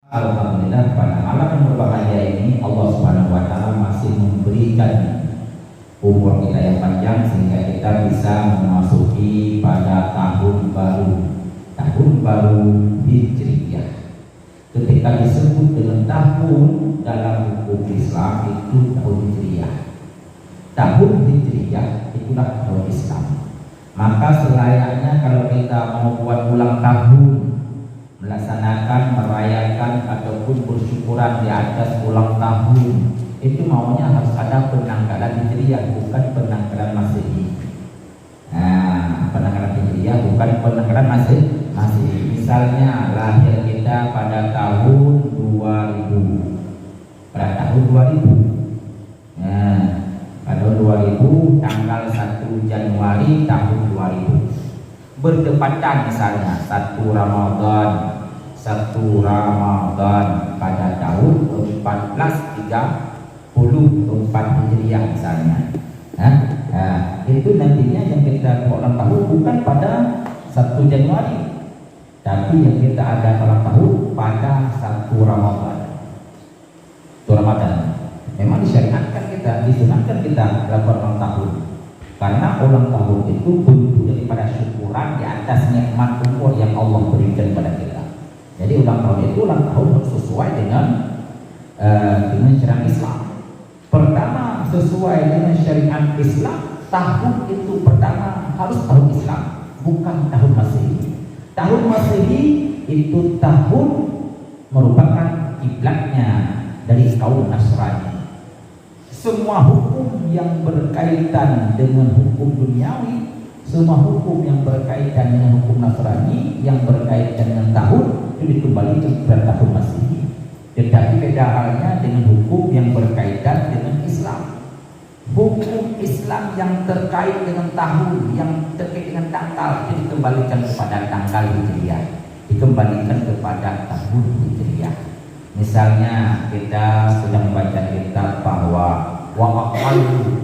Alhamdulillah pada malam yang berbahagia ini Allah Subhanahu wa taala masih memberikan umur kita yang panjang sehingga kita bisa memasuki pada tahun baru Hijriyah. Ketika disebut dengan tahun dalam hukum Islam itu tahun Hijriyah. Tahun Hijriyah itulah tahun Islam. Maka selayaknya kalau kita mau buat ulang tahun, melaksanakan, merayakan ataupun bersyukuran di atas ulang tahun, itu maunya harus ada penanggalan Hijriyah, bukan penanggalan Masehi. Nah, penanggalan Hijriyah bukan penanggalan Masehi. Misalnya lahir kita pada tahun 2000, pada tahun 2000. Nah, pada 2000 tanggal 1 Januari tahun 2000. Berdepatan misalnya 1 Ramadan pada tahun 1434 Hijriah misalnya. Itu nantinya yang kita ulang tahun bukan pada 1 Januari, tapi yang kita ada ulang tahun pada 1 Ramadan. 1 Ramadan. Memang disunahkan kita melakukan ulang tahun. Karena ulang tahun itu bentuk daripada syukuran di atas nikmat umur yang Allah berikan kepada kita. Jadi ulang tahun itu ulang tahun harus sesuai dengan syariat Islam. Pertama, sesuai dengan syariat Islam, tahun itu pertama harus tahun Islam, bukan tahun Masehi. Tahun Masehi itu tahun merupakan kiblatnya dari kaum Nasrani. Semua hukum yang berkaitan dengan hukum duniawi, semua hukum yang berkaitan dengan hukum Nasrani, yang berkaitan dengan tahun, itu dikembalikan kepada tahun Masehi. Tetapi beda halnya dengan hukum yang berkaitan dengan Islam. Hukum Islam yang terkait dengan tahun, yang terkait dengan tanggal, itu dikembalikan kepada tanggal Hijriyah, dikembalikan kepada tahun Hijriyah. Misalnya kita sedang membaca kitab bahwa wa aqallu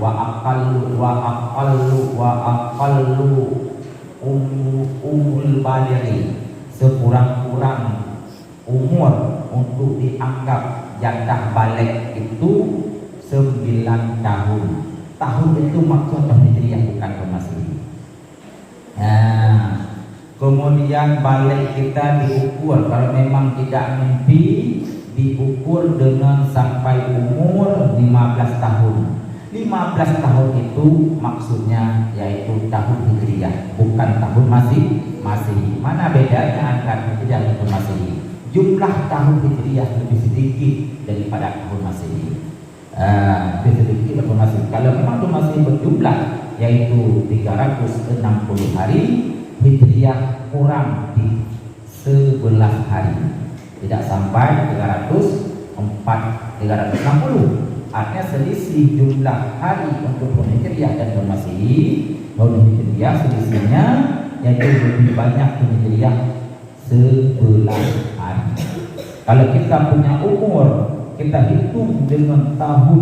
umul balighi, sekurang-kurang umur untuk dianggap jatah balik itu 9 tahun. Tahun itu maksud tahun Hijriyah, bukan Masehi. Kemudian balik kita diukur, kalau memang tidak mimpi diukur dengan sampai umur 15 tahun. 15 tahun itu maksudnya yaitu tahun Hijriyah, bukan tahun Masehi. Mana bedanya antara Hijriyah dan Masehi? Jumlah tahun Hijriyah lebih sedikit daripada tahun Masehi. Lebih sedikit daripada Masehi. Kalau memang tahun Masehi berjumlah yaitu 360 hari, Hijriyah kurang di 11 hari. Tidak sampai 360. Artinya selisih jumlah hari untuk tahun Hijriyah dan tahun Masehi. Tahun Hijriyah selisihnya yaitu lebih banyak tahun Hijriyah 11 hari. Kalau kita punya umur, kita hitung dengan tahun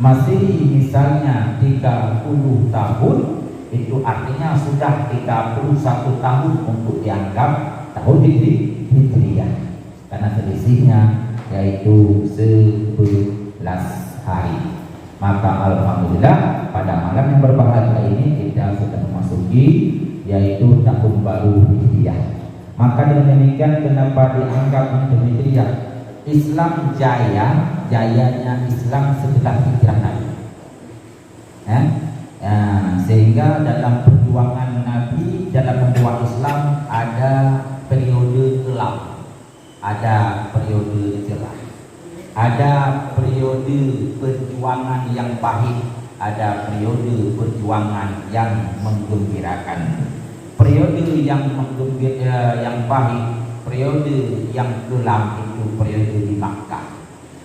Masehi misalnya 30 tahun, itu artinya sudah 31 tahun untuk dianggap tahun Hijriyah, karena selisihnya yaitu 11 hari. Maka alhamdulillah pada malam yang berbahagia ini kita sudah memasuki yaitu tahun baru Hijriyah. Maka dengan demikian kenapa dianggap tahun Hijriyah? Islam jayanya Islam setelah hijrah Nabi. Sehingga dalam perjuangan Nabi dalam membuat Islam ada periode gelap, ada periode cerah, ada periode perjuangan yang pahit, ada periode perjuangan yang menggembirakan. Periode yang yang pahit, periode yang gelap itu periode di Makkah.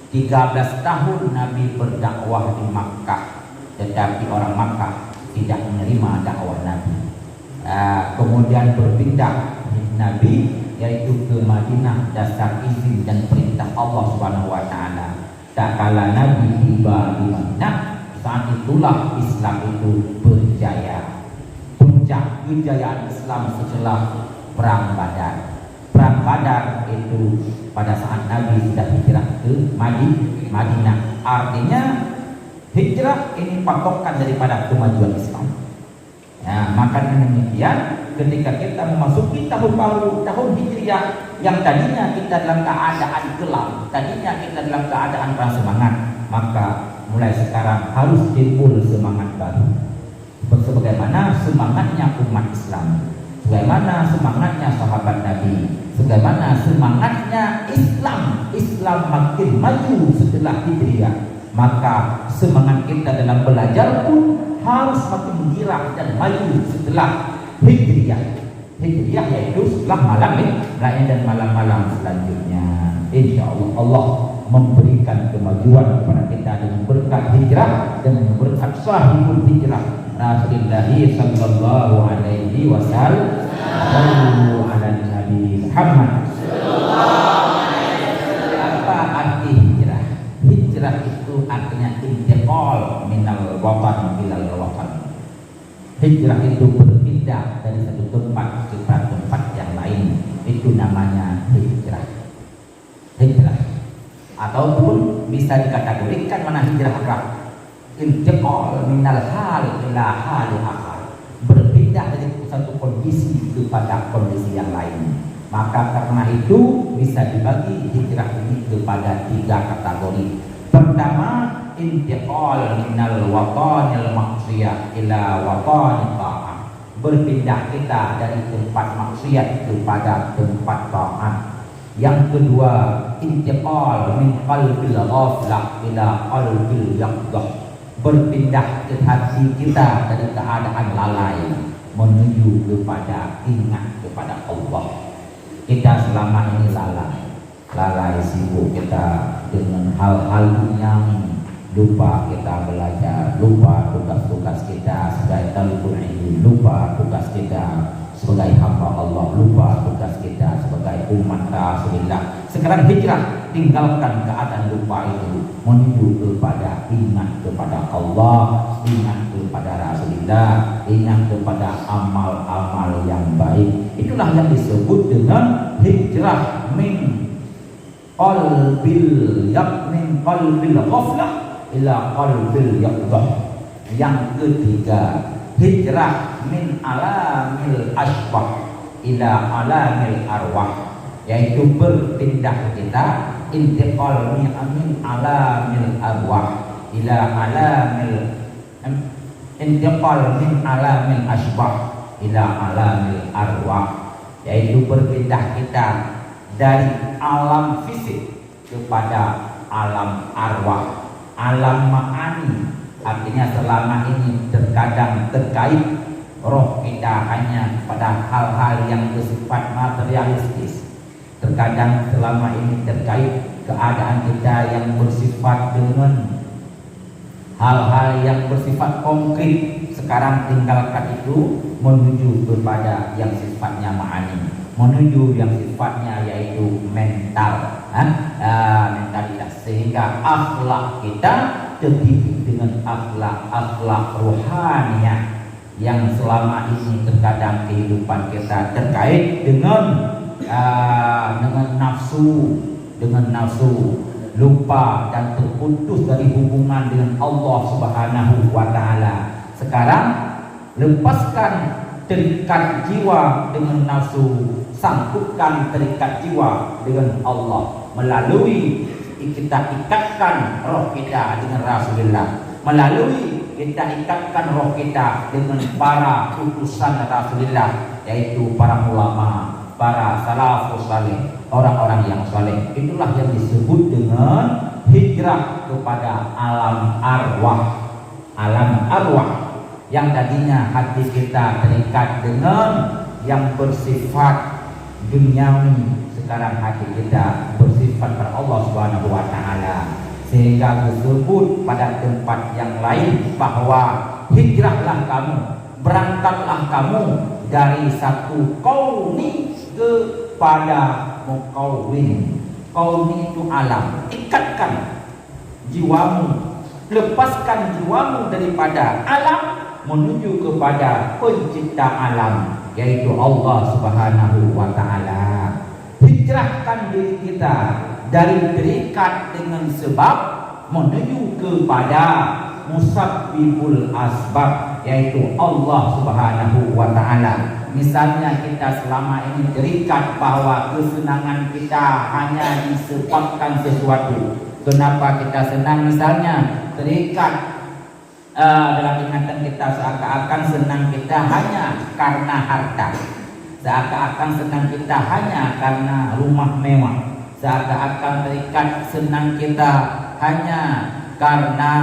13 tahun Nabi berdakwah di Makkah, tetapi orang Makkah tidak menerima dakwah Nabi. Kemudian berpindah Nabi yaitu ke Madinah dasar izin dan perintah Allah Subhanahu wa taala. Tak kala Nabi tiba di Madinah, saat itulah Islam itu berjaya. Puncak kejayaan Islam setelah perang Badar. Perang Badar itu pada saat Nabi sudah hijrah ke Madinah. Artinya hijrah ini patokan daripada kemajuan Islam. Nah, maka demikian ketika kita memasuki tahun baru, tahun Hijriah, yang tadinya kita dalam keadaan kelam, tadinya kita dalam keadaan kurang semangat, maka mulai sekarang harus timbul semangat baru. Sebagaimana semangatnya umat Islam, sebagaimana semangatnya sahabat Nabi, sebagaimana semangatnya Islam makin maju setelah Hijriah, maka semangat kita dalam belajar pun harus makin menggirak dan maju setelah Hijriah. Hijriah yaitu setelah malam raya dan malam-malam selanjutnya. Insya Allah Allah memberikan kemajuan kepada kita dengan berkat hijrah dan berkat sahibul hijrah Rasulullah sallallahu alaihi wasallam. Ala Nabi Muhammad. Apa arti hijrah? Hijrah itu artinya intiqal minal watan ilal watan. Hijrah itu berpindah dari satu tempat ke tempat yang lain. Itu namanya hijrah. Hijrah. Ataupun bisa dikategorikan mana hijrah adalah intiqal minal hal ila hal akhar. Berpindah dari satu kondisi kepada kondisi yang lain. Maka karena itu bisa dibagi hijrah ini kepada 3 kategori. Pertama, intiqal minal watanil maksiyah ila watanil ta'ah. Berpindah kita dari tempat maksiat kepada tempat taat. Yang kedua, intiqal min qalbil ghaflah ila qalbil yaqdah. Berpindah ke hati kita dari keadaan lalai menuju kepada ingat kepada Allah. Kita selama ini lalai sibuk kita dengan hal-hal duniawi, lupa kita belajar, lupa tugas-tugas kita sebagai talibul ilmi, lupa tugas kita sebagai hamba Allah, lupa tugas kita sebagai umat Rasulullah. Sekarang hijrah, tinggalkan keadaan lupa itu, menuju kepada ingat kepada Allah, ingat kepada Rasulullah, ingat kepada amal-amal yang baik. Itulah yang disebut dengan hijrah min qalbil ghaflah ila qalbil yaqdah. Yang ketiga, hijrah min alamil asbah ila alamil arwah, yaitu berpindah kita intiqal min alamil arwah ila alamil intiqal min alamil asbah ila alamil arwah, yaitu berpindah kita dari alam fisik kepada alam arwah, alam ma'ani. Artinya selama ini terkadang terkait roh kita hanya pada hal-hal yang bersifat materialistis. Terkadang selama ini terkait keadaan kita yang bersifat dengan hal-hal yang bersifat konkret. Sekarang tinggalkan itu, menuju kepada yang sifatnya ma'ani, menuju yang sifatnya yaitu mental, mentalitas, sehingga akhlak kita terdidik dengan akhlak rohaniah yang selama ini terkadang kehidupan kita terkait dengan nafsu, lupa dan terputus dari hubungan dengan Allah Subhanahu wa taala. Sekarang lepaskan terikat jiwa dengan nafsu, sangkutkan terikat jiwa dengan Allah melalui kita ikatkan roh kita dengan Rasulullah, melalui kita ikatkan roh kita dengan para utusan Rasulullah, yaitu para ulama, para salafus saleh, orang-orang yang saleh. Itulah yang disebut dengan hijrah kepada alam arwah. Alam arwah yang tadinya hati kita terikat dengan yang bersifat duniawi, sekarang hati kita bersifat pada Allah Subhanahu wa taala, sehingga disebut pada tempat yang lain bahwa hijrahlah kamu, berangkatlah kamu dari satu kauni kepada mukawwin. Kauni itu alam. Ikatkan jiwamu, lepaskan jiwamu daripada alam menuju kepada pencipta alam, yaitu Allah Subhanahu wa taala. hijrahkan diri kita dari terikat dengan sebab menuju kepada musabbibul asbab, yaitu Allah Subhanahu wa Ta'ala. Misalnya kita selama ini terikat bahwa kesenangan kita hanya disebabkan sesuatu. Kenapa kita senang? Misalnya terikat dalam ingatan kita seakan-akan senang kita hanya karena harta, seakan-akan senang kita hanya karena rumah mewah, seakan-akan terikat senang kita hanya karena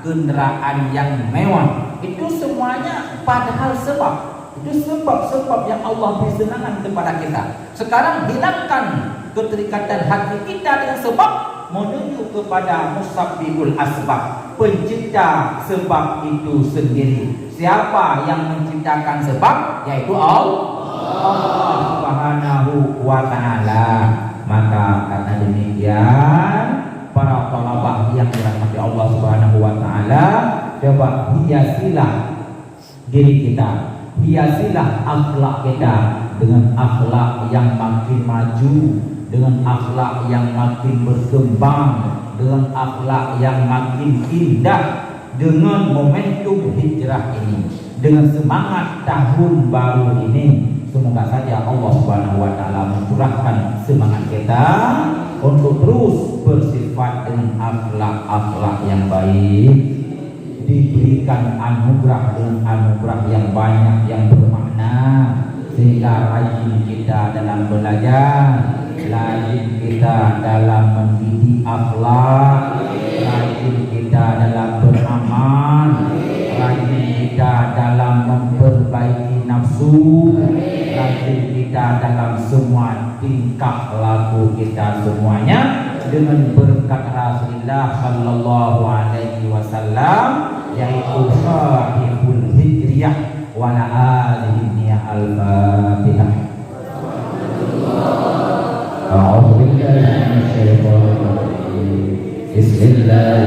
kendaraan yang mewah. Itu semuanya padahal sebab. Itu sebab-sebab yang Allah beri senangan kepada kita. Sekarang hilangkan keterikatan hati kita dengan sebab, menuju kepada musabbibul asbab, pencipta sebab itu sendiri. Siapa yang menciptakan sebab? Yaitu Allah Subhanahu wa Ta'ala. Maka karena demikian, para thalabah yang dirahmati Allah Subhanahu wa Ta'ala, coba hiasilah diri kita, hiasilah akhlak kita dengan akhlak yang makin maju, dengan akhlak yang makin berkembang, dengan akhlak yang makin indah, dengan momentum hijrah ini, dengan semangat tahun baru ini. Semoga saja Allah Subhanahu wa Ta'ala mencurahkan semangat kita untuk terus bersifat dengan akhlak-akhlak yang baik, diberikan anugerah dengan anugerah yang banyak yang bermakna, sehingga rajin kita dalam belajar, rajin kita dalam mendidik akhlak, rajin kita dalam beramal, rajin kita dalam memperbaiki nafsu, rajin kita dalam semua tingkah laku kita semuanya, dengan berkat Rasulullah sallallahu alaihi wasallam, yaitu sahibul hijriyah wa ala alihi al-fatihah. A'udzu billahi minasyaitonir rajim. Bismillah.